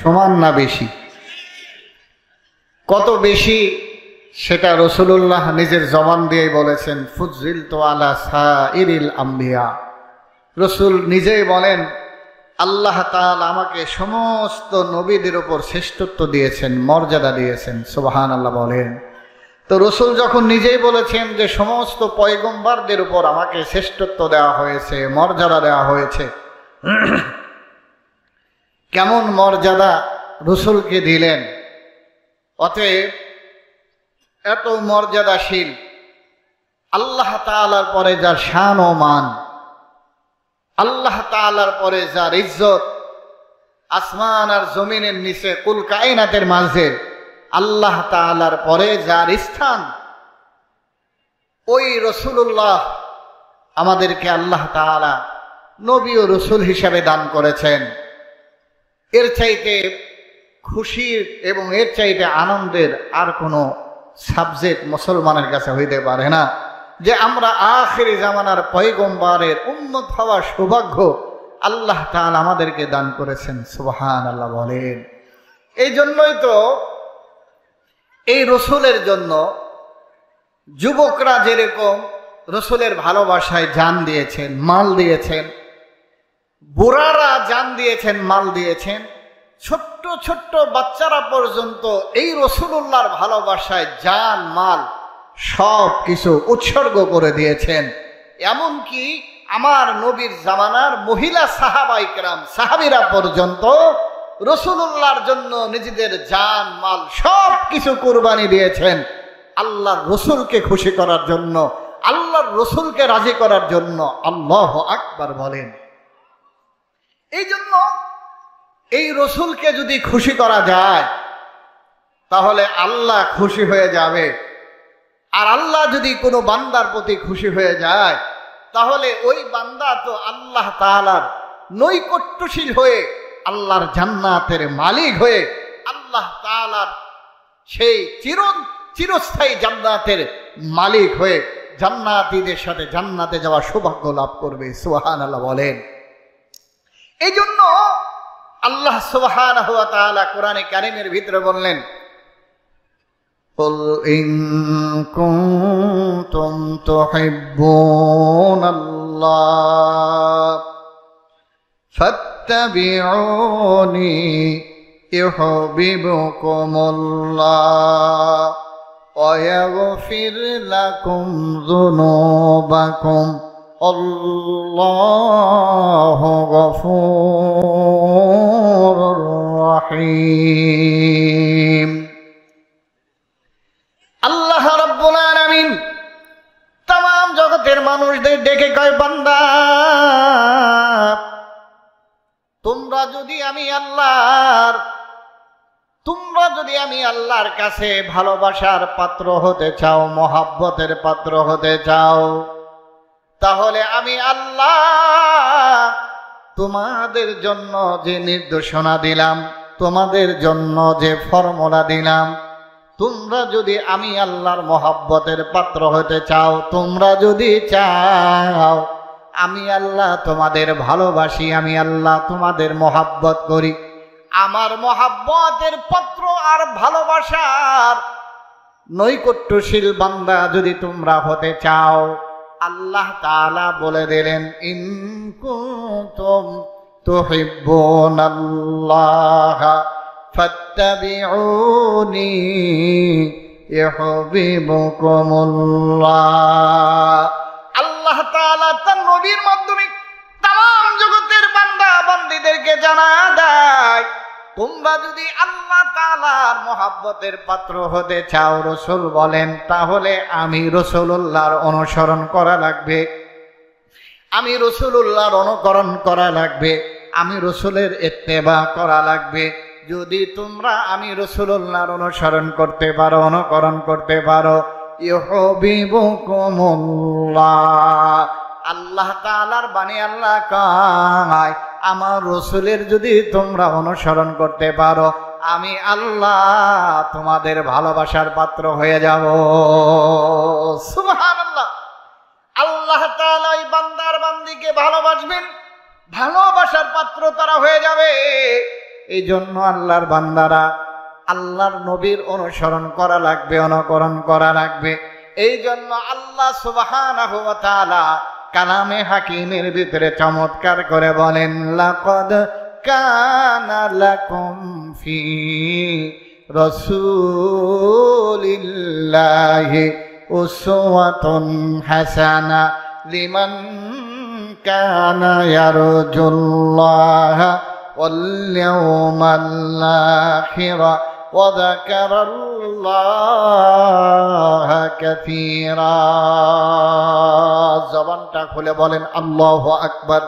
সমান না বেশি? কত বেশি সেটা রাসূলুল্লাহ নিজের জবান দিয়েই বলেছেন, ফুজ্জিলতু আলা সাইরিল আম্বিয়া। রাসূল নিজেই বলেন আল্লাহ তাআলা আমাকে সমস্ত নবীদের উপর শ্রেষ্ঠত্ব দিয়েছেন, মর্যাদা দিয়েছেন। সুবহানাল্লাহ বলেন। তো রাসূল যখন নিজেই বলেছেন যে সমস্ত পয়গম্বরদের উপর আমাকে শ্রেষ্ঠত্ব দেওয়া হয়েছে, মর্যাদা দেওয়া হয়েছে, কেমন মর্যাদা রাসূলকে দিলেন। অতএব এত মর্যাদাশীল আল্লাহ তাআলার পরে যার শান ও মান, আল্লাহ তাআলার পরে যার ইজ্জত, আসমান আর জমিনের নিচে কুল কায়নাতের মাঝে আল্লাহ তাআলার পরে যার স্থান, ওই রাসূলুল্লাহ আমাদেরকে আল্লাহ তাআলা নবী ও রাসূল হিসাবে দান করেছেন। এর চাইতে খুশির এবং এর চাইতে আনন্দের আর কোনো সাবজেক্ট মুসলমানের কাছে হইতে পারে না যে আমরা আখিরি জামানার পয়গম্বরের উম্মত হওয়ার সৌভাগ্য আল্লাহ তাআলা আমাদেরকে দান করেছেন। সুবহানাল্লাহ বলেন। এই জন্যই তো এই রাসূলের জন্য যুবকরা যেরকম রাসূলের ভালোবাসায় জান দিয়েছেন, মাল দিয়েছেন, বুড়ারা জান দিয়েছেন, মাল দিয়েছেন, ছোট্ট ছোট্ট বাচ্চারা পর্যন্ত এই রাসূলুল্লাহর ভালোবাসায় জান মাল সব কিছু উৎসর্গ করে দিয়েছেন। এমনকি আমার নবীর জামানার মহিলা সাহাবায়ে কেরাম, সাহাবীরা পর্যন্ত রাসূলুল্লাহর জন্য নিজেদের জান মাল সব কিছু কুরবানি দিয়েছেন আল্লাহর রাসূলকে খুশি করার জন্য, আল্লাহর রাসূলকে রাজি করার জন্য। আল্লাহু আকবার বলেন। এই জন্য এই রাসূলকে যদি খুশি করা যায় তাহলে আল্লাহ খুশি হয়ে যাবে। আর আল্লাহ যদি কোনো বান্দার প্রতি খুশি হয়ে যায় তাহলে ওই বান্দা তো আল্লাহ তাআলার নৈকট্যশীল হয়ে, আল্লাহর জান্নাতের মালিক হয়ে, আল্লাহ তাআলার সেই চিরস্থায়ী জান্নাতের মালিক হয়ে জান্নাতীদের সাথে জান্নাতে যাওয়ার সৌভাগ্য লাভ করবে। সুবহানাল্লাহ বলেন। এই জন্য আল্লাহ সুবহানাহু ওয়া তাআলা কোরআনে কারীমের ভিতরে বললেন, কুল ইন কুনতুম তুহিব্বুনাল্লাহ ফাত্তাবিউনি ইউহিব্বুকুমুল্লাহ ওয়া ইয়াগফির লাকুম যুনুবাকুম আল্লাহু গফুরুর রহিম। আল্লাহ রাব্বুল আলামিন तमाम জগতের মানুষদের ডেকে কয়, বান্দা তোমরা যদি আমি আল্লাহর কাছে ভালোবাসার পাত্র হতে চাও, মহাব্বতের পাত্র হতে চাও, তাহলে আমি আল্লাহ তোমাদের জন্য যে নির্দেশনা দিলাম, তোমাদের জন্য যে ফর্মুলা দিলাম, তোমরা যদি আমি আল্লাহর মহাব্বতের পাত্র হতে চাও, তোমরা যদি চাও আমি আল্লাহ তোমাদের ভালোবাসি, আমি আল্লাহ তোমাদের মহাব্বত করি, আমার মহাব্বতের পাত্র আর ভালোবাসার নৈকট্যশীল বান্দা যদি তোমরা হতে চাও, আল্লাহ তাআলা বলে দিলেন, ইন কুনতুম তুহিব্বুনাল্লাহ ফাত্তাবিউনি ইউহিব্বুকুমুল্লাহ। আল্লাহ তাআলা তার নবীর মাধ্যমে तमाम জগতের বান্দা বান্দীদেরকে জানায় দেয়, তোমরা যদি আল্লাহ তাআলার মহাব্বতের পাত্র হতে চাও, রাসূল বলেন, তাহলে আমি রাসূলুল্লাহর অনুসরণ করা লাগবে, আমি রাসূলুল্লাহর অনুকরণ করা লাগবে, আমি রাসূলের ইত্তেবা করা লাগবে। যদি তোমরা আমি রাসূলুল্লাহর অনুসরণ করতে পারো, অনুকরণ করতে পারো, ইউহিব্বুকুমুল্লাহ। আল্লাহ তাআলার বাণী আল্লাহ কয়, আমার রাসূলের যদি তোমরা অনুসরণ করতে পারো, আমি আল্লাহ তোমাদের ভালোবাসার পাত্র হয়ে যাব। সুবহানাল্লাহ। আল্লাহ তাআলা এই বান্দার বান্দীকে ভালোবাসবেন, ভালোবাসার পাত্র তারা হয়ে যাবে। এই জন্য আল্লাহর বান্দারা আল্লাহর নবীর অনুসরণ করা লাগবে, অনুকরণ করা লাগবে। এই জন্য আল্লাহ সুবহানাহু ওয়া তাআলা কালামে হাকিমের ভিতরে চমৎকার করে বলেন, লাকাদ কানা লাকুম ফি রাসূলিল্লাহি উসওয়াতুন হাসানা লিমান কানা ইয়ারজুল্লাহা ওয়াল ইয়াওমাল আখিরা ওয়া যাকারাল্লাহা কাসীরা। জবানটা খুলে বলেন আল্লাহু আকবার।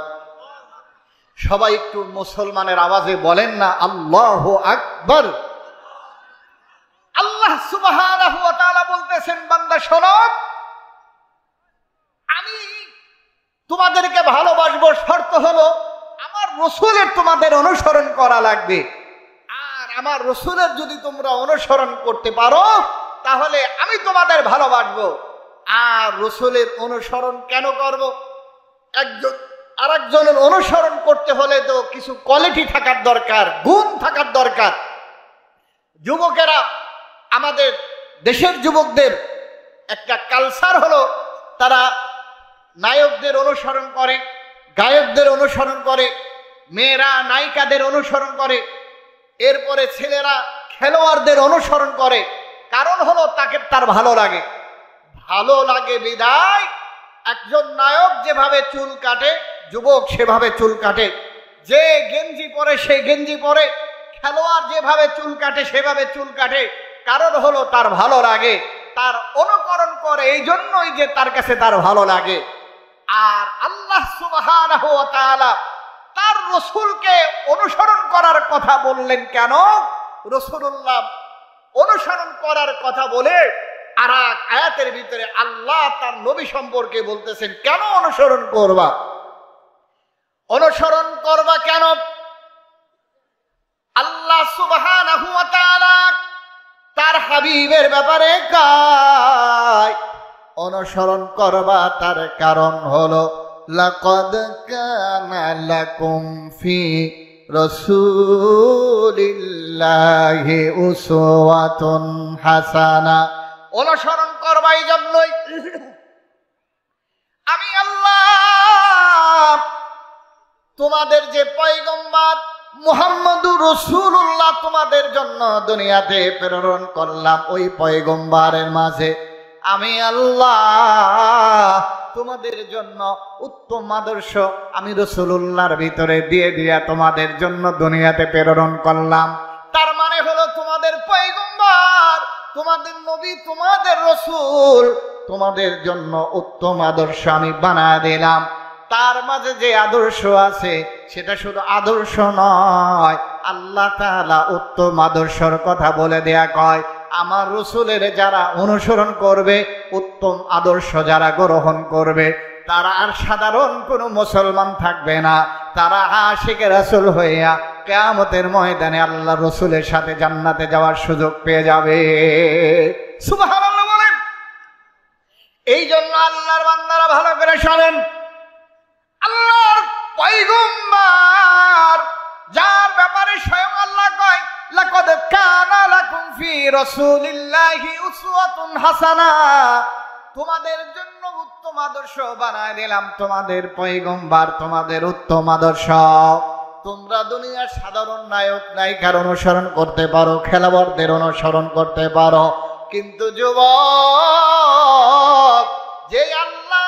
সবাই একটু মুসলমানের আওয়াজে বলেন না আল্লাহু আকবার। আল্লাহ সুবহানাহু ওয়া তাআলা বলতেছেন, বান্দা শোনো, আমি তোমাদেরকে ভালোবাসবো, শর্ত হলো আমার রাসূলের তোমাদের অনুসরণ করা লাগবে। আর আমার রাসূলের যদি তোমরা অনুসরণ করতে পারো তাহলে আমি তোমাদের ভালোবাসবো। আর রাসূলের অনুসরণ কেন করব? একজন আরেকজনের অনুসরণ করতে হলে তো কিছু কোয়ালিটি থাকার দরকার, গুণ থাকার দরকার। যুবকেরা, আমাদের দেশের যুবকদের একটা কালচার হলো তারা নায়কদের অনুসরণ করে, গায়কদের অনুসরণ করে, মেয়েরা নায়িকাদের অনুসরণ করে, এরপরে ছেলেরা খেলোয়াড়দের অনুসরণ করে। কারণ হলো তাকে তার ভালো লাগে। ভালো লাগে বিদায় একজন নায়ক যেভাবে চুল কাটে, যুবক সেভাবে চুল কাটে, যে গেঞ্জি পরে সে গেঞ্জি পরে, খেলোয়াড় যেভাবে চুল কাটে সেভাবে চুল কাটে। কারণ হলো তার ভালো লাগে, তার অনুকরণ করে, এই জন্যই যে তার কাছে তার ভালো লাগে। আর আল্লাহ সুবহানাহু ওয়া তাআলা তার রাসূলকে অনুসরণ করার কথা বললেন কেন? রাসূলুল্লাহ অনুসরণ করার কথা বলে আর এক আয়াতের ভিতরে আল্লাহ তার নবী সম্পর্কে বলতেছেন, কেন অনুসরণ করবা? অনুসরণ করবা কেন? আল্লাহ সুবহানাহু ওয়া তাআলা তার হাবিবের ব্যাপারে কয়, অনুসরণ করবা তার কারণ হলো লাকাদ কানা লাকুম ফি রাসূলিল্লাহি উসওয়াতুন হাসানা। অনুসরণ করবা এই জন্যই আমি আল্লাহ তোমাদের যে পয়গম্বর মুহাম্মদুর রাসূলুল্লাহ তোমাদের জন্য দুনিয়াতে প্রেরণ করলাম, ওই পয়গম্বরের মাঝে আমি আল্লাহ তোমাদের জন্য উত্তম আদর্শ আমি রাসূলুল্লাহর ভিতরে দিয়ে দিয়া তোমাদের জন্য দুনিয়াতে প্রেরণ করলাম। তার মানে হলো তোমাদের পয়গম্বর, তোমাদের নবী, তোমাদের রাসূল, তোমাদের জন্য উত্তম আদর্শ আমি বানায় দিলাম। তার মাঝে যে আদর্শ আছে সেটা শুধু আদর্শ নয়, আল্লাহ তাআলা উত্তম আদর্শের কথা বলে দেয়া কয়, আমার রাসূলের যারা অনুসরণ করবে, উত্তম আদর্শ যারা গ্রহণ করবে, তারা আর সাধারণ কোনো মুসলমান থাকবে না, তারা আশিকে রাসূল হইয়া কিয়ামতের ময়দানে আল্লাহ রাসূলের সাথে জান্নাতে যাওয়ার সুযোগ পেয়ে যাবে। সুবহানাল্লাহ বলেন। এই জন্য আল্লাহর বান্দারা ভালো করে শোনেন, আল্লাহর পয়গম্বর যার ব্যাপারে স্বয়ং আল্লাহ কয় লাকাদ কানা লাকুম ফি রাসূলিল্লাহি উসওয়াতুন হাসানা, তোমাদের জন্য উত্তম আদর্শ বানায় দিলাম, তোমাদের পয়গম্বর তোমাদের উত্তম আদর্শ। তোমরা দুনিয়ার সাধারণ নায়ক নায়িকার অনুসরণ করতে পারো, খেলোয়াড়দের অনুসরণ করতে পারো, কিন্তু যুবক, যে আল্লাহ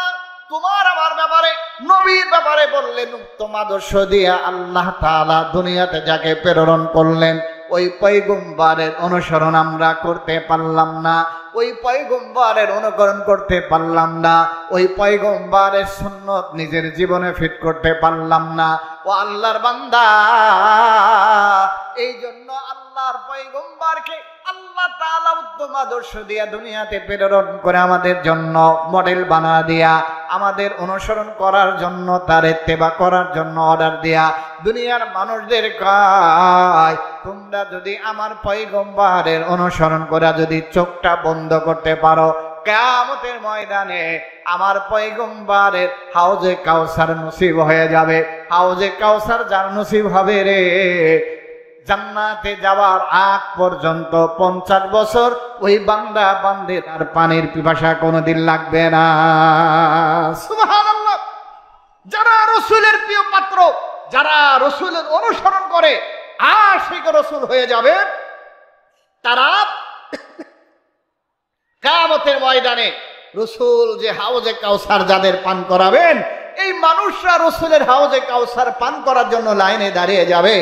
তোমার আমার ব্যাপারে নবীর ব্যাপারে বললেন উত্তম আদর্শ দিয়া আল্লাহ তাআলা দুনিয়াতে যাকে প্রেরণ করলেন, ওই পয়গম্বরের অনুসরণ আমরা করতে পারলাম না, ওই পয়গম্বরের অনুকরণ করতে পারলাম না, ওই পয়গম্বরের সুন্নত নিজের জীবনে ফিট করতে পারলাম না। ও আল্লাহর বান্দা, এই জন্য আল্লাহর পয়গম্বরকে আল্লাহ তাআলা উত্তম আদর্শ দিয়া দুনিয়াতে প্রেরণ করে আমাদের জন্য মডেল বানা দিয়া, আমাদের অনুসরণ করার জন্য, তার ইত্তেবা করার জন্য অর্ডার দিয়া দুনিয়ার মানুষদের কয়, তোমরা যদি আমার পয়গম্বরের অনুসরণ করে যদি চোখটা বন্ধ করতে পারো, কিয়ামতের ময়দানে আমার পয়গম্বরের হাউজে কাউসার নসিব হয়ে যাবে। হাউজে কাউসার যার নসিব হবে রে, জান্নাতে যাওয়ার আগ পর্যন্ত 50 বছর ওই বান্দা বান্দির আর পানির পিপাসা কোনোদিন লাগবে না। সুবহানাল্লাহ। যারা রসুলের প্রিয় পাত্র, যারা রসুলের অনুসরণ করে আশিক রসুল হয়ে যাবে, তারা কিয়ামতের ময়দানে রসুল যে হাউজে কাউসার যাদের পান করাবেন, এই মানুষরা রসুলের হাউজে কাউসার পান করার জন্য লাইনে দাঁড়িয়ে যাবে।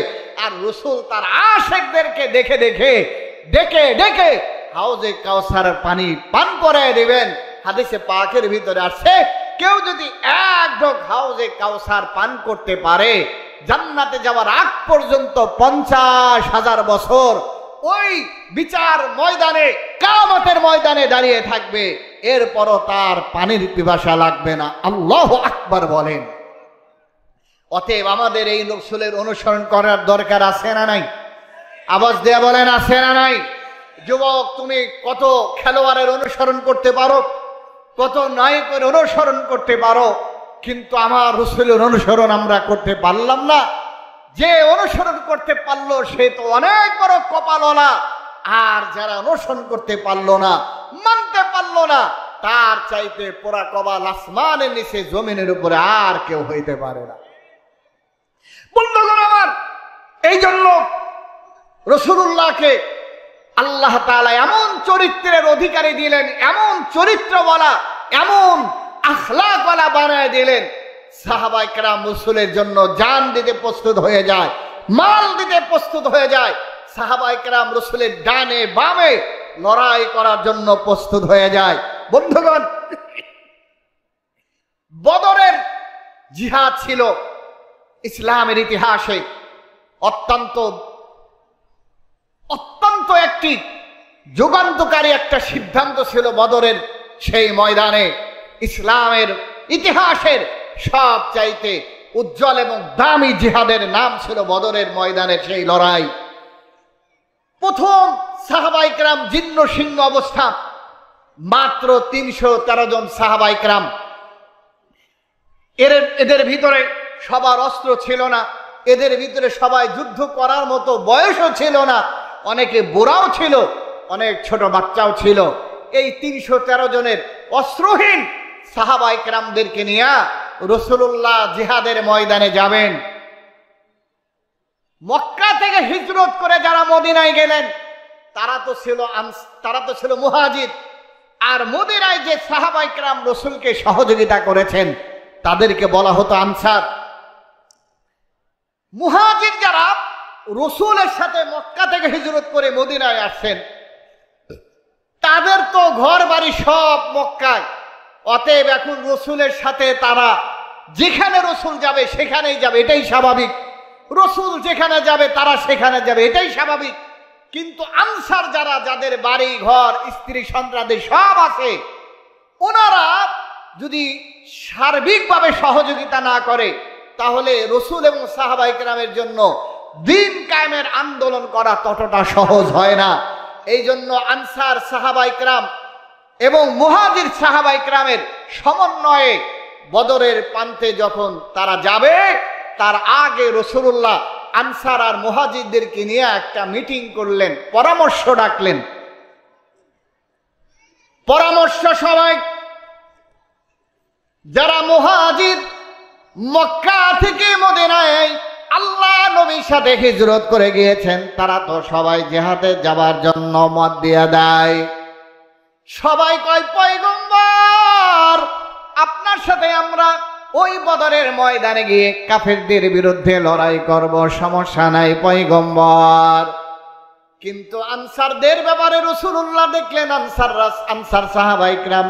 আর রসুল তার আশিকদেরকে দেখে দেখে ডেকে ডেকে হাউজে কাউসার পানি পান করায় দিবেন। হাদিসে পাকের ভিতরে আসছে, কেউ যদি এক ঢোক হাউজে কাউসার পান করতে পারে, জান্নাতে যাওয়ার আগ পর্যন্ত 50,000 বছর ওই বিচার ময়দানে, কিয়ামতের ময়দানে দাঁড়িয়ে থাকবে, এরপরও তার পানির পিপাসা লাগবে না। আল্লাহু আকবার বলেন। অতএব আমাদের এই রসুলের অনুসরণ করার দরকার আছে না নাই? আওয়াজ দেয়া বলেন, আছে না নাই? যুবক, তুমি কত খেলোয়াড়ের অনুসরণ করতে পারো, কত নায়কের অনুসরণ করতে পারো, কিন্তু আমার রসুলের অনুসরণ আমরা করতে পারলাম না। যে অনুসরণ করতে পারলো সে তো অনেক বড় কপালওয়ালা, আর যারা অনুসরণ করতে পারলো না, মানতে পারলো না, তার চাইতে পোড়া কপাল আসমানের নিচে জমিনের উপরে আর কেউ হইতে পারে না। বন্ধুগণ আমার, এই জন্য রাসূলুল্লাহকে আল্লাহ তাআলা এমন চরিত্রের অধিকারী দিলেন, এমন চরিত্রওয়ালা, এমন আখলাকওয়ালা বানায় দিলেন, সাহাবায়ে কেরাম রাসূলের জন্য জান দিতে প্রস্তুত হয়ে যায়, মাল দিতে প্রস্তুত হয়ে যায়। সাহাবায়ে কেরাম রাসূলের ডানে বামে লড়াই করার জন্য প্রস্তুত হয়ে যায়। বন্ধুগণ, বদরের জিহাদ ছিল ইসলামের ইতিহাসে অত্যন্ত অত্যন্ত একটি যুগান্তকারী একটা সিদ্ধান্ত ছিল। বদরের সেই ময়দানে ইসলামের ইতিহাসের সবচাইতে উজ্জ্বল এবং দামি জিহাদের নাম ছিল বদরের ময়দানের সেই লড়াই। প্রথম সাহাবায়ে কেরাম জীর্ণ শীর্ণ অবস্থা, মাত্র 313 জন সাহাবায়ে কেরাম। এদের ভিতরে সবার অস্ত্র ছিল না, এদের ভিতরে সবাই যুদ্ধ করার মতো বয়সও ছিল না, অনেকে বুড়াও ছিল, অনেক ছোট বাচ্চাও ছিল। এই 313 জনের অস্ত্রহীন সাহাবায়ে কেরামদেরকে নিয়ে রাসূলুল্লাহ জিহাদের ময়দানে যাবেন। মক্কা থেকে হিজরত করে যারা মদিনায় গেলেন তারা তো ছিল মুহাজির, আর মদিনায় যে সাহাবায়ে কেরাম রাসূলকে সহযোগিতা করেছেন তাদেরকে বলা হতো আনসার। মুহাজির যারা রাসূলের সাথে মক্কা থেকে হিজরত করে মদিনায় আসছেন, তাদের তো ঘর বাড়ি সব মক্কায়। অতএব এখন রাসূলের সাথে তারা যেখানে রাসূল যাবে সেখানেই যাবে, এটাই স্বাভাবিক। রাসূল যেখানে যাবে তারা সেখানে যাবে, এটাই স্বাভাবিক। কিন্তু আনসার যারা, যাদের বাড়ি ঘর স্ত্রী সন্তানদের সব আছে, ওনারা যদি সার্বিকভাবে সহযোগিতা না করে তাহলে রাসূল এবং সাহাবায়ে কেরামের জন্য দ্বীন কায়েমের আন্দোলন করা ততটা সহজ হয় না। এই জন্য আনসার সাহাবায়ে কেরাম এবং মুহাজির সাহাবায়ে কেরামের সমন্বয়ে বদরের প্রান্তে যখন তারা যাবে, তার আগে রাসূলুল্লাহ আনসার আর মুহাজিরদেরকে নিয়ে একটা মিটিং করলেন, পরামর্শ ডাকলেন। পরামর্শ সবাই, যারা মুহাজির মক্কা থেকে মদিনায় আল্লাহ নবীর সাথে হিজরত করে গিয়েছেন, তারা তো সবাই জিহাদে যাবার জন্য মত দিয়ে দেয়। সবাই কয়, পয়গম্বর আপনার সাথে আমরা ওই বদরের ময়দানে গিয়ে কাফেরদের বিরুদ্ধে লড়াই করব, সমস্যা নাই পয়গম্বর। কিন্তু আনসারদের ব্যাপারে রাসূলুল্লাহ দেখলেন আনসার সাহাবায়ে কেরাম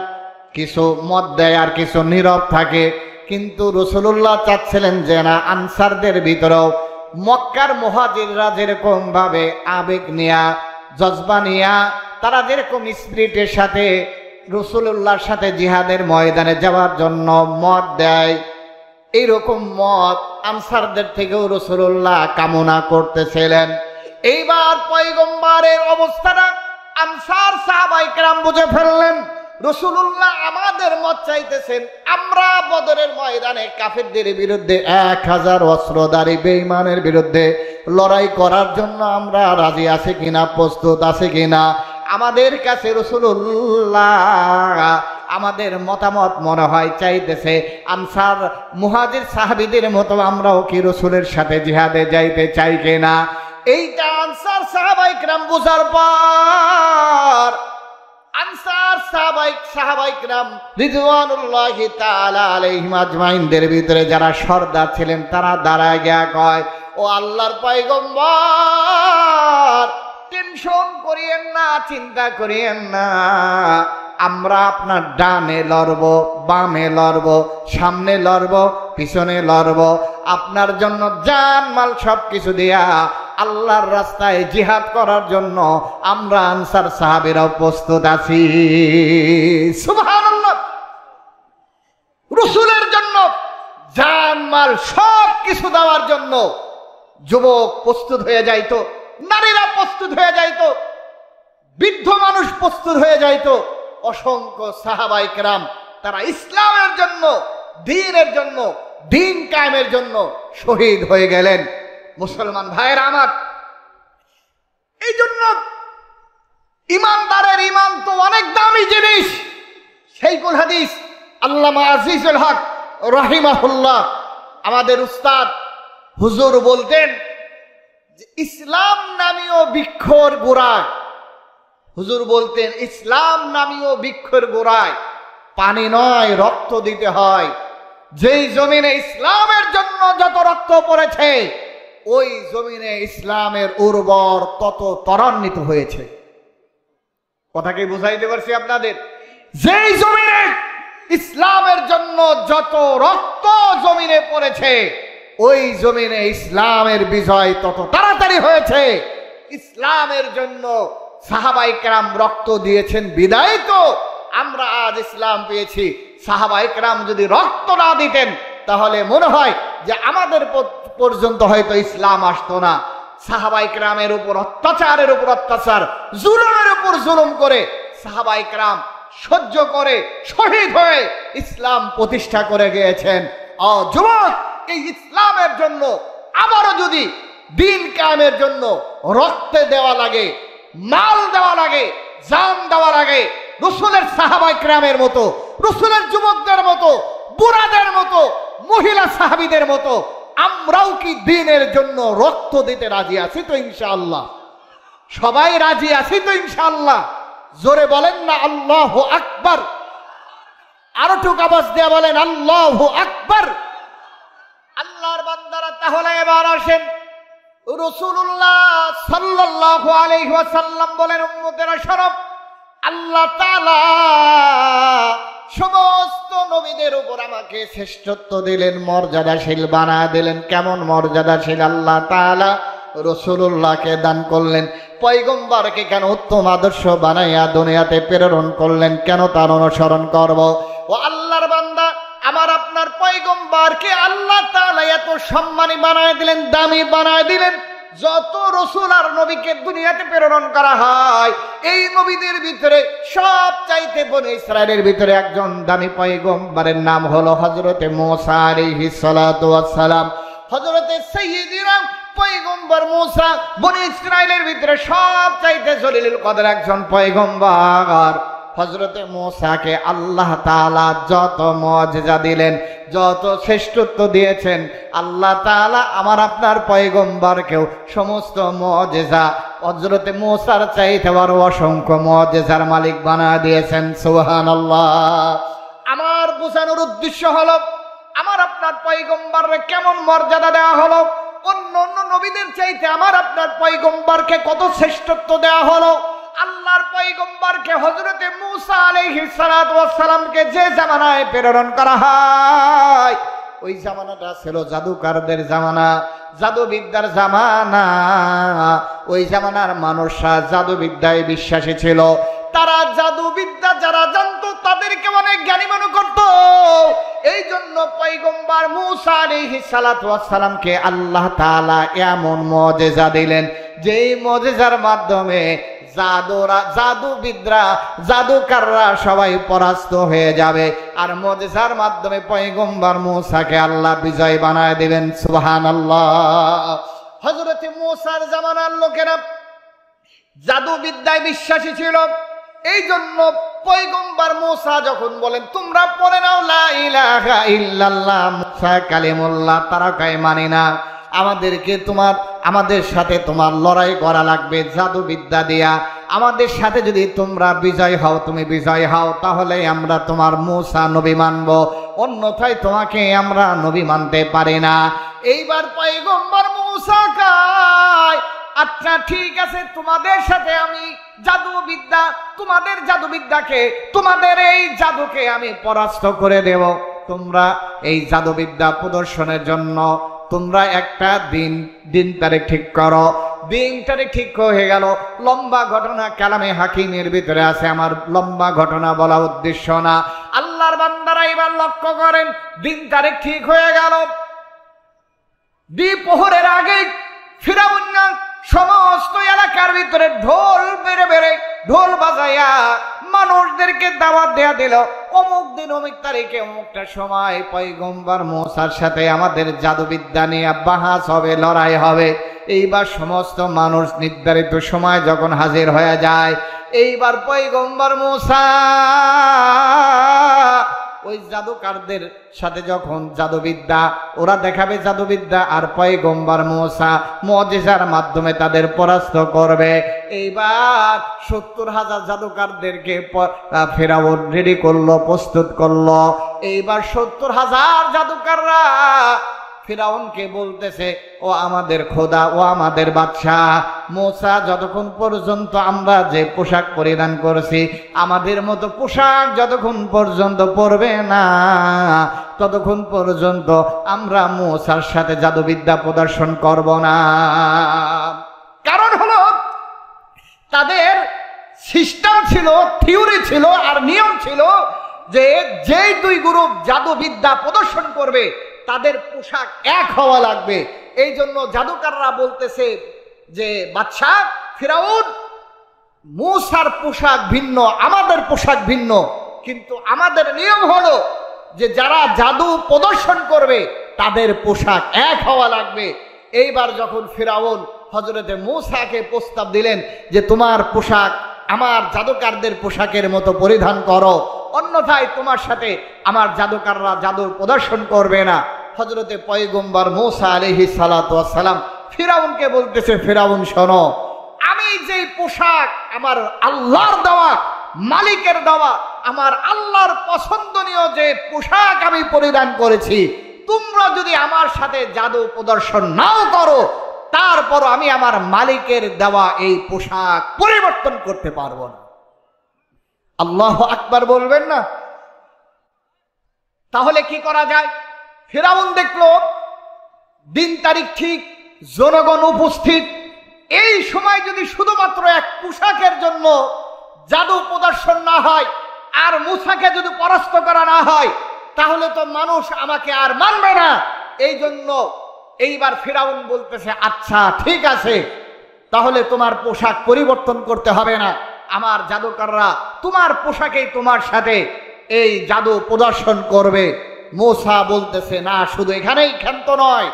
কিছু মত দেয় আর কিছু নীরব থাকে। কিন্তু রাসূলুল্লাহ চাচ্ছিলেন যে না, আনসারদের ভিতরেও মক্কার মুহাজিররা যেরকম ভাবে আবেগ নিয়া, জজবা নিয়া, তারা যেরকম স্পিরিটের সাথে রাসূলুল্লাহর সাথে জিহাদের ময়দানে যাওয়ার জন্য মত দেয়, এইরকম মত আনসারদের থেকেও রাসূলুল্লাহ কামনা করতেছিলেন। এইবার পয়গম্বরের অবস্থাটা আনসার সাহাবায়ে কেরাম বুঝে ফেললেন। রাসূলুল্লাহ আমাদের মত চাইতেছেন, আমরা বদরের ময়দানে কাফেরদের বিরুদ্ধে 1000 অস্ত্রধারী বেঈমানের বিরুদ্ধে লড়াই করার জন্য আমরা রাজি আছি কিনা, প্রস্তুত আছে কিনা। আমাদের কাছে রাসূলুল্লাহ আমাদের মতামত মনে হয় চাইতেছে আনসার মুহাজির সাহাবীদের মতো আমরাও কি রাসূলের সাথে জিহাদে যাইতে চাই কিনা। এইটা আনসার সাহাবায়ে কেরাম বুঝার পর আনসার সাহাবায়ে কেরাম রিজওয়ানুল্লাহি তাআলা আলাইহিম আজমাইনদের ভিতরে যারা সর্দার ছিলেন তারা দাঁড়ায় গিয়া কয়, ও আল্লাহর পয়গম্বর, টেনশন করিয়েন না, চিন্তা করিয়েন না, আমরা আপনার ডানে লড়ব, বামে লড়ব, সামনে লড়ব, পিছনে লড়ব, আপনার জন্য জান মাল সবকিছু দিয়া আল্লাহর রাস্তায় জিহাদ করার জন্য আমরা আনসার সাহাবীরাও প্রস্তুত আছি। সুবহানাল্লাহ। রাসূলের জন্য জান মাল সবকিছু দেওয়ার জন্য যুবক প্রস্তুত হয়ে যাইতো, নারীরা প্রস্তুত হয়ে যাইতো, বৃদ্ধ মানুষ প্রস্তুত হয়ে যাইতো। অসংখ্য সাহাবায়ে কেরাম তারা ইসলামের জন্য, দ্বীনের জন্য, দ্বীন কায়েমের জন্য শহীদ হয়ে গেলেন। মুসলমান ভাইয়েরা আমার, এই জন্য ইমানদারের ইমান তো অনেক দামি জিনিস। শাইখুল হাদিস আল্লামা আজিজুল হক রাহিমাহুল্লাহ আমাদের উস্তাদ হুজুর বলতেন যে ইসলাম নামীয় বৃক্ষর গোড়ায়, হুজুর বলতেন ইসলাম নামীয় বৃক্ষের গোড়ায় পানি নয় রক্ত দিতে হয়। যেই জমিনে ইসলামের জন্য যত রক্ত পড়েছে ওই জমিনে ইসলামের উর্বর তত ত্বরান্বিত হয়েছে। কথা কি বুঝাইতে পারছি আপনাদের? যেই জমিনে ইসলামের জন্য যত রক্ত জমিনে পড়েছে ওই জমিনে ইসলামের বিজয় তত তাড়াতাড়ি হয়েছে। ইসলামের জন্য সাহাবায়ে কেরাম রক্ত দিয়েছেন বিদায় তো আমরা আজ ইসলাম পেয়েছি। সাহাবায়ে কেরাম যদি রক্ত না দিতেন তাহলে মনে হয় যে আমাদের পর্যন্ত হয়তো ইসলাম আসতো না। সাহাবায়ে কেরামের উপর অত্যাচারের উপর অত্যাচার, জুলুমের উপর জুলুম করে সাহাবায়ে কেরাম সহ্য করে শহীদ হয়ে ইসলাম প্রতিষ্ঠা করে গিয়েছেন। যুবক, এই ইসলামের জন্য আবারও যদি দ্বীন কায়েমের জন্য রক্তে দেওয়া লাগে, মাল দেওয়া লাগে, জান দেওয়া লাগে, রাসূলের সাহাবায়ে কেরামের মতো, রাসূলের যুবকদের মতো, বুড়াদের মতো, মহিলা সাহাবীদের মতো আমরাও কি দ্বীনের জন্য রক্ত দিতে রাজি আছি তো ইনশাআল্লাহ? সবাই রাজি আছি তো ইনশাআল্লাহ? জোরে বলেন না আল্লাহু আকবার। আরো টুক আওয়াজ দিয়ে বলেন আল্লাহু আকবার। আল্লাহর বান্দারা, তাহলে এবার আসেন রাসূলুল্লাহ সাল্লাল্লাহু আলাইহি ওয়াসাল্লাম বলেন, উম্মতেরা শোনো, আল্লাহ তাআলা সমস্ত নবীদের উপর আমাকে শ্রেষ্ঠত্ব দিলেন, মর্যাদাশীল বানায় দিলেন। কেমন মর্যাদাশীল? আল্লাহ তাআলা রাসূলুল্লাহকে দান করলেন। পয়গম্বরকে কেন উত্তম আদর্শ বানাইয়া দুনিয়াতে প্রেরণ করলেন, কেন তার অনুসরণ করব? ও আল্লাহর বান্দা, আমার আপনার পয়গম্বরকে আল্লাহ তাআলা এত সম্মানী বানায় দিলেন, দামি বানায় দিলেন। যত রাসূল আর নবীকে দুনিয়াতে প্রেরণ করা হয়, এই নবীদের ভিতরে সব চাইতে বনি ইসরাইলের ভিতরে একজন দামি পয়গম্বরের নাম হলো হযরতে মূসা আলাইহিস সালাতু ওয়াস সালাম। হযরতে সাইয়্যিদিনা পয়গম্বর মূসা বনি ইসরাইলের ভিতরে সব চাইতে জলিলুল কদর একজন পয়গম্বর। হযরতে মূসাকে আল্লাহ তাআলা যত মুআজিজা দিলেন, যত শ্রেষ্ঠত্ব দিয়েছেন, আল্লাহ তাআলা আমার আপনার পয়গম্বরকেও সমস্ত মুআজিজা হযরতে মূসার চাইতে বড় অসংখ্য মুআজিজার মালিক বানায় দিয়েছেন। সুবহানাল্লাহ। আমার বোঝানোর উদ্দেশ্য হলো আমার আপনার পয়গম্বরকে কেমন মর্যাদা দেওয়া হলো, অন্য অন্য নবীদের চাইতে আমার আপনার পয়গম্বরকে কত শ্রেষ্ঠত্ব দেওয়া হলো। আল্লাহর পয়গম্বরকে হযরতে মূসা আলাইহিস সালাতু ওয়াস সালামকে যে জামানায় প্রেরণ করা হয়, ওই জামানাটা ছিল জাদুকারদের জামানা, জাদুবিদ্যার জামানা। ওই জামানার মানুষরা জাদুবিদ্যায় বিশ্বাসী ছিল। তারা জাদুবিদ্যা যারা জানতো তাদেরকে অনেক জ্ঞানী মনে করত। এই জন্য পয়গম্বর মূসা আলাইহিস সালাতু ওয়াস সালামকে আল্লাহ তাআলা এমন মুআজিজা দিলেন, যেই মুআজিজার মাধ্যমে জাদুবিদরা, জাদুকাররা সবাই পরাস্ত হয়ে যাবে, আর মুজিজার মাধ্যমে পয়গম্বর মূসাকে আল্লাহ বিজয় বানায় দিবেন। সুবহানাল্লাহ। হযরত মূসার জামানার লোকেরা জাদুবিদ্যায় বিশ্বাসী ছিল, এই জন্য পয়গম্বর মূসা যখন বলেন তোমরা পড়ে নাও লা ইলাহা ইল্লাল্লাহ, মূসা কালিমুল্লাহ, তারা কয় মানি না, আমাদের সাথে তোমার লড়াই করা লাগবে জাদুবিদ্যা দিয়া, আমাদের সাথে যদি তোমরা বিজয় হও, তুমি বিজয় হও, তাহলে আমরা তোমার মূসা নবী মানব, অন্যথায় তোমাকে আমরা নবী মানতে পারি না। এইবার পয়গম্বর মূসা কয় আচ্ছা ঠিক আছে, তোমাদের সাথে আমি জাদুবিদ্যা, তোমাদের জাদুবিদ্যাকে, তোমাদের এই জাদুকে আমি পরাস্ত করে দেব। তোমরা এই জাদুবিদ্যা প্রদর্শনের জন্য তোমরা একটা দিন তারিখ ঠিক করো। দিন তারিখ ঠিক হয়ে গেল। লম্বা ঘটনা কালামে হাকিমের ভিতরে আছে, আমার লম্বা ঘটনা বলা উদ্দেশ্য না। আল্লাহর বান্দারা এবার লক্ষ্য করেন, দিন তারিখ ঠিক হয়ে গেল। দ্বিপ্রহরের আগে ফিরআউন সমস্ত এলাকার ভিতরে ঢোল বেড়ে ঢোল বাজাইয়া মানুষদেরকে দাওয়াত দেয়া দিল, অমুক দিন অমুক তারিখে অমুকটা সময় পয়গম্বর মূসার সাথে আমাদের জাদুবিদ্যা নিয়ে বাহাস হবে, লড়াই হবে। এইবার সমস্ত মানুষ নির্ধারিত সময় যখন হাজির হয়ে যায়, এইবার পয়গম্বর মূসা ওই জাদুকারদের সাথে যখন জাদুবিদ্যা ওরা দেখাবে জাদুবিদ্যা, আর পয়গম্বর মূসা মুজিজার মাধ্যমে তাদের পরাস্ত করবে। এইবার 70,000 জাদুকারদেরকে ফেরাউন রেডি করলো, প্রস্তুত করলো। এইবার 70,000 জাদুকাররা ফিরাউনকে বলতেছে, ও আমাদের খোদা, ও আমাদের বাদশাহ মূসা, যতক্ষণ পর্যন্ত আমরা যে পোশাক পরিধান করেছি, আমাদের মতো পোশাক যতক্ষণ পর্যন্ত পরবে না, ততক্ষণ পর্যন্ত আমরা মূসার সাথে জাদুবিদ্যা প্রদর্শন করব না। কারণ হলো তাদের সিস্টেম ছিল, থিওরি ছিল, আর নিয়ম ছিল যে যেই দুই গ্রুপ জাদুবিদ্যা প্রদর্শন করবে তাদের পোশাক এক হওয়া লাগবে। এই জন্য জাদুকাররা বলতেছে যে বাদশাহ ফিরাউন, মূসার পোশাক ভিন্ন, আমাদের পোশাক ভিন্ন, কিন্তু আমাদের নিয়ম হলো যে যারা জাদু প্রদর্শন করবে তাদের পোশাক এক হওয়া লাগবে। এইবার যখন ফিরাউন হযরতে মূসাকে প্রস্তাব দিলেন যে তোমার পোশাক আমার জাদুকারদের পোশাকের মতো পরিধান করো, অন্যথায় তোমার সাথে আমার জাদুকাররা জাদু প্রদর্শন করবে না। হযরতে পয়গম্বর মূসা আলাইহিস সালাতু ওয়াস সালাম ফিরাউনকে বলতেছে, ফিরাউন শোনো, আমি যেই পোশাক আমার আল্লাহর দেওয়া, মালিকের দেওয়া, আমার আল্লাহর পছন্দনীয় যে পোশাক আমি পরিধান করেছি, তোমরা যদি আমার সাথে জাদু প্রদর্শন নাও করো, তারপর আমি আমার মালিকের দেওয়া এই পোশাক পরিবর্তন করতে পারবো না। আল্লাহু আকবার বলবেন না? তাহলে কি করা যায়? ফিরাউন দেখলো দিন তারিখ ঠিক, জনগণ উপস্থিত, এই সময় যদি শুধুমাত্র এক পোশাকের জন্য জাদু প্রদর্শন না হয়, আর মূসাকে যদি পরাস্ত করা না হয়, তাহলে তো মানুষ আমাকে আর মানবে না। এই জন্য এইবার ফিরাউন বলতেছে, আচ্ছা ঠিক আছে, তাহলে তোমার পোশাক পরিবর্তন করতে হবে না, আমার জাদুকররা তোমার পোশাকেই তোমার সাথে এই জাদু প্রদর্শন করবে। মূসা বলতেছে, না, শুধু এখানেই ক্ষান্ত নয়,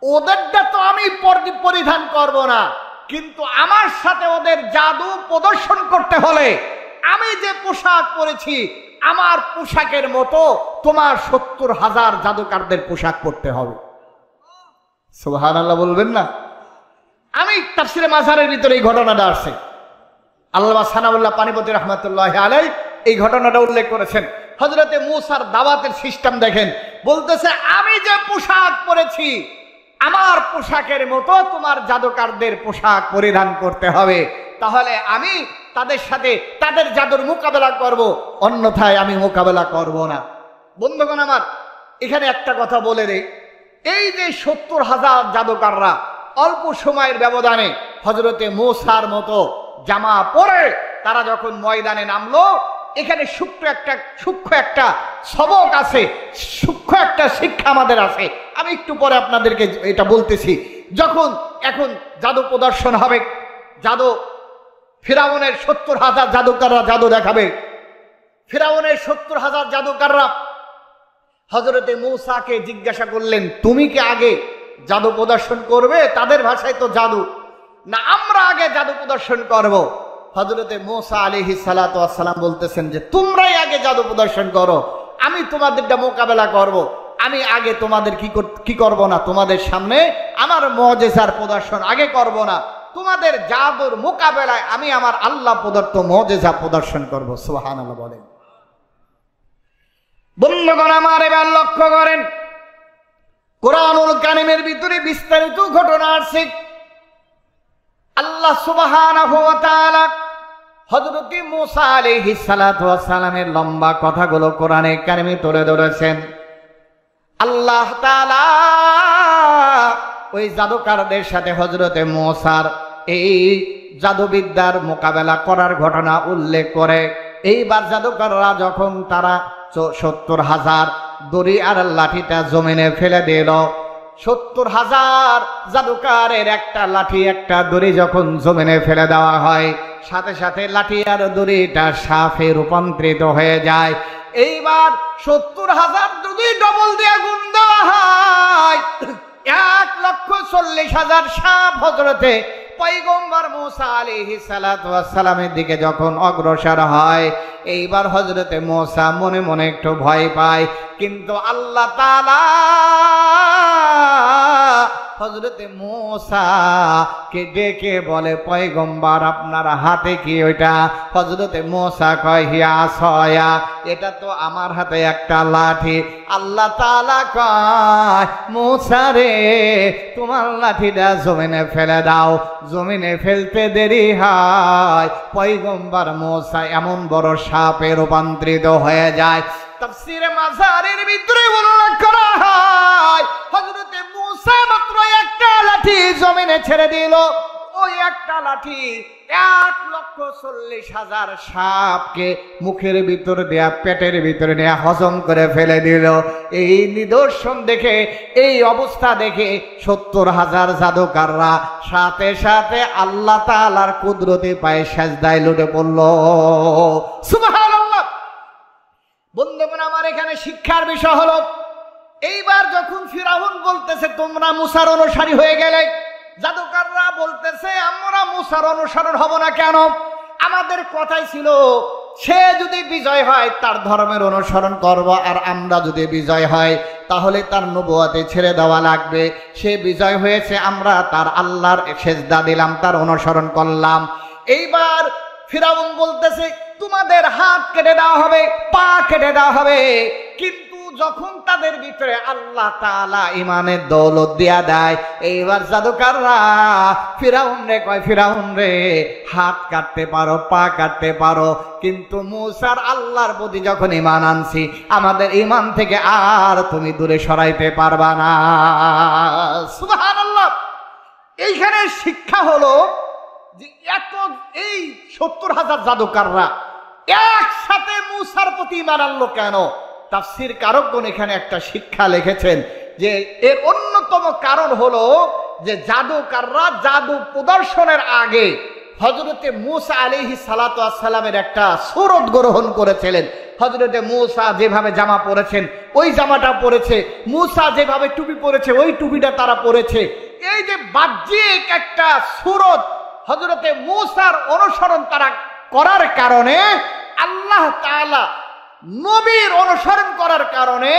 ওদেরটা তো আমি পরিধান করব না, কিন্তু আমার সাথে ওদের জাদু প্রদর্শন করতে হলে আমি যে পোশাক পরেছি, আমার পোশাকের মতো তোমার 70,000 জাদুকারদের পোশাক পরতে হবে। সুবহানাল্লাহ বলবেন না? আমি তাফসিরে মাজারের ভিতরে এই ঘটনাটা আসছে, আল্লামা সানাউল্লাহ পানিপতি রহমাতুল্লাহ আলাইহি এই ঘটনাটা উল্লেখ করেছেন। হযরতে মূসার দাওয়াতের সিস্টেম দেখেন, বলতেছে আমি যে পোশাক পরেছি, আমার পোশাকের মতো তোমার জাদুকারদের পোশাক পরিধান করতে হবে, তাহলে আমি তাদের সাথে তাদের জাদুর মোকাবেলা করব, অন্যথায় আমি মোকাবেলা করব না। বন্ধুগণ আমার, এখানে একটা কথা বলে দেই, এই যে 70,000 জাদুকাররা অল্প সময়ের ব্যবধানে হযরতে মূসার মতো জামা পরে তারা যখন ময়দানে নামলো, এখানে সূক্ষ্ম একটা সবক আছে, সূক্ষ্ম একটা শিক্ষা আমাদের আছে। আমি একটু পরে আপনাদেরকে এটা বলতেছি। যখন এখন জাদু প্রদর্শন হবে, জাদু ফিরাউনের 70,000 জাদুকাররা জাদু দেখাবে। ফিরাউনের 70,000 জাদুকাররা হযরতে মূসাকে জিজ্ঞাসা করলেন, তুমি কি আগে জাদু প্রদর্শন করবে? তাদের ভাষায় তো জাদু, না আমরা আগে জাদু প্রদর্শন করব। হযরতে মূসা আলাইহিস সালাতু ওয়াস সালাম বলতেছেন যে তোমরাই আগে জাদু প্রদর্শন করো, আমি তোমাদেরটা মোকাবেলা করব। আমি আগে তোমাদের কি করব না, তোমাদের সামনে আমার মুজিজার প্রদর্শন আগে করব না, তোমাদের জাদুর মোকাবেলায় আমি আমার আল্লাহ প্রদত্ত মুজিজা প্রদর্শন করব। সুবহানাল্লাহ বলেন। বন্ধুগণ আমার, এবার লক্ষ্য করেন কোরআনুল কারীমের ভিতরে বিস্তারিত ঘটনা আছে। আল্লাহ সুবহানাহু ওয়া তাআলা হযরত মূসা আলাইহিস সালাতু ওয়াস সালামের লম্বা কথাগুলো কোরআনে কারীমে তুলে ধরেছেন। আল্লাহ তাআলা ওই জাদুকারদের সাথে হযরতে মূসার এই জাদুবিদ্যার মোকাবেলা করার ঘটনা উল্লেখ করে। এইবার জাদুকররা যখন তারা 70,000 দড়ি আর লাঠিটা জমিনে ফেলে দিল, 70,000 জাদুকারের একটা লাঠি একটা দড়ি যখন জমিনে ফেলে দেওয়া হয়, সাথে সাথে লাঠি আর দড়িটা সাপে রূপান্তরিত হয়ে যায়। এইবার 70,000 যদি ডবল দিয়ে গুণ দেওয়া হয়, 1,40,000 সাপ হযরতে পয়গম্বর মূসা আলাইহিস সালাতু ওয়াস সালামের দিকে যখন অগ্রসর হয়, এইবার হযরতে মূসা মনে মনে একটু ভয় পায়, কিন্তু আল্লাহ তাআলা হযরতে মূসা কে ডেকে বলে, পয়গম্বর আপনার হাতে কি ওইটা? হযরতে মূসা কয়, হিয়া আসয়া, এটা তো আমার হাতে একটা লাঠি। আল্লাহ তাআলা কয়, মূসা রে তোমার লাঠিটা জমিনে ফেলে দাও। জমিনে ফেলতে দেরি হয়, পয়গম্বর মূসা এমন বড় সাপে রূপান্তরিত হয়ে যায়। তাফসীরে মাজারের ভিতরে উল্লেখ করা হয় হযরতে মূসা মাত্র একটা লাঠি জমিনে ছেড়ে দিল, ওই একটা লাঠি 1,40,000 সাপকে মুখের ভিতর দেয়া পেটের ভিতরে নিয়ে হজম করে ফেলে দিল। এই নিদর্শন দেখে, এই অবস্থা দেখে 70,000 জাদুকাররা সাথে সাথে আল্লাহ তাআলার কুদরতে পায়ে সিজদায় লুটে পড়ল। সুবহানাল্লাহ। বন্ধুগণ আমার, এখানে শিক্ষার বিষয় হলো, এইবার যখন ফিরাউন বলতেছে তোমরা মূসার অনুসারী হয়ে গেলে, জাদুকাররা বলতেছে আমরা মূসার অনুসরণ হব না কেন? আমাদের কথাই ছিল সে যদি বিজয় হয় তার ধর্মের অনুসরণ করব, আর আমরা যদি বিজয় হয় তাহলে তার নবুয়তে ছেড়ে দেওয়া লাগবে। সে বিজয় হয়েছে, আমরা তার আল্লাহর সিজদা দিলাম, তার অনুসরণ করলাম। এইবার ফিরাউন বলতেছে তোমাদের হাত কেটে দেওয়া হবে, পা কেটে দেওয়া হবে। কিন্তু যখন তাদের ভিতরে আল্লাহ তাআলা ইমানের দৌলত দিয়া দেয়, এইবার জাদুকাররা ফিরাউন রে কয়, ফিরাউন রে হাত কাটতে পারো, পা কাটতে পারো, কিন্তু মূসার আল্লাহর প্রতি যখন ঈমান আনছি, আমাদের ঈমান থেকে আর তুমি দূরে সরাইতে পারবা না। সুবহানাল্লাহ। এইখানে শিক্ষা হলো যে এত এই 70,000 জাদুকাররা একসাথে মূসার প্রতি ঈমান আনলো কেন? তাফসীর কারকগণ এখানে একটা শিক্ষা লিখেছেন যে এর অন্যতম কারণ হলো যে জাদুকাররা জাদু প্রদর্শনের আগে হযরতে মূসা আলাইহিস সালাতু ওয়াস সালামের একটা সূরত গ্রহণ করেছিলেন। হযরতে মূসা যেভাবে জামা পরেছেন ওই জামাটা পরেছে, মূসা যেভাবে টুপি পরেছে ওই টুপিটা তারা পরেছে। এই যে বাহ্যিক একটা সূরত হযরতে মূসার অনুসরণ তারা করার কারণে আল্লাহ তাআলা নবীর অনুসরণ করার কারণে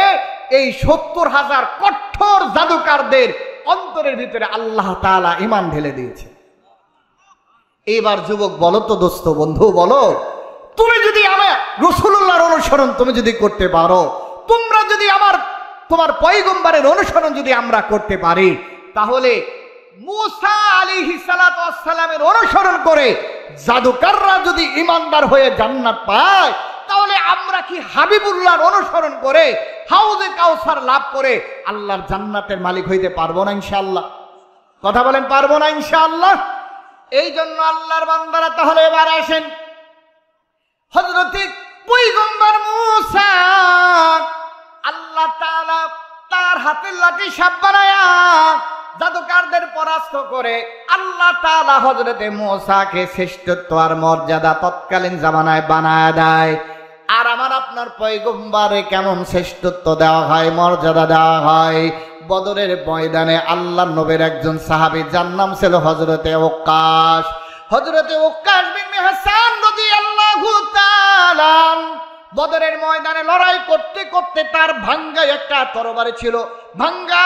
এই 70,000 কঠোর জাদুকারদের অন্তরের ভিতরে আল্লাহ তাআলা ঈমান ঢেলে দিয়েছে। এবার যুবক বলো তো, দোস্ত বন্ধু বলো, তুমি যদি আমার রাসূলুল্লাহর অনুসরণ তুমি যদি করতে পারো, তোমরা যদি তোমার পয়গম্বরের অনুসরণ যদি আমরা করতে পারি, তাহলে মূসা আলাইহিস সালাতু ওয়াস সালামের অনুসরণ করে জাদুকাররা যদি ঈমানদার হয়ে জান্নাত পায়, তাহলে আমরা কি হাবিবুল্লাহর অনুসরণ করে হাউজে কাউসার লাভ করে আল্লাহর জান্নাতের মালিক হইতে পারবো না ইনশাআল্লাহ? কথা বলেন, পারবো না ইনশাআল্লাহ? এই জন্য আল্লাহর বান্দারা তাহলে এবার আসেন, হযরতে পয়গম্বর মূসা আল্লাহ তাআলা তার হাতের লাঠি সাপ বানায়া জাদুকারদের পরাস্ত করে আল্লাহ তাআলা হযরতে মূসাকে শ্রেষ্ঠত্ব আর মর্যাদা তৎকালীন জামানায় বানায় দেয়। আর আমার আপনার পয়গম্বরে কেমন শ্রেষ্ঠত্ব দেওয়া হয়, মর্যাদা দেওয়া হয়। বদরের ময়দানে আল্লাহ নবীর একজন সাহাবী, যার নাম ছিল হযরতে ওক্কাশ। হযরতে ওক্কাশ বিন মিহসান রাদিয়াল্লাহু তাআলা বদরের ময়দানে লড়াই করতে করতে তার ভাঙ্গা একটা তরবারি ছিল, ভাঙ্গা